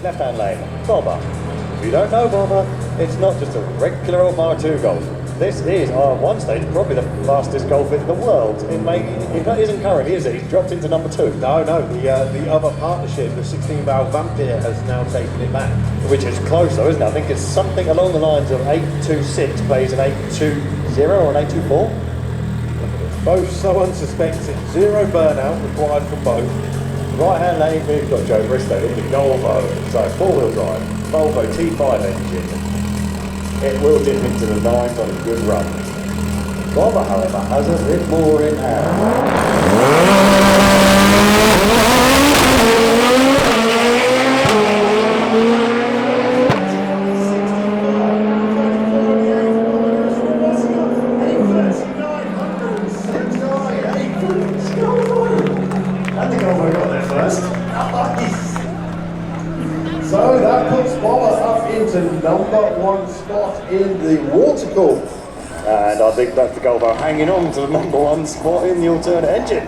left-hand lane, Bobber. If you don't know Bobber, it's not just a regular old Mark II Golf. This is, at one stage, probably the fastest Golf in the world. It isn't currently, is it? He's dropped into number 2. No, the other partnership, the 16-valve Vampire, has now taken it back. Which is close though, isn't it? I think it's something along the lines of 826 plays an 820 or an 824. Both so unsuspecting. 0 burnout required from both. Right-hand lane, we've got Joe Bristow in the Volvo. So 4-wheel drive, Volvo T5 engine. It will dip into the 9s on a good run. Bobber, however, has a bit more in hand. So that puts Bobber up into number 1 spot in the water cool. And I think that's the Volvo hanging on to the number 1 spot in the alternate engine.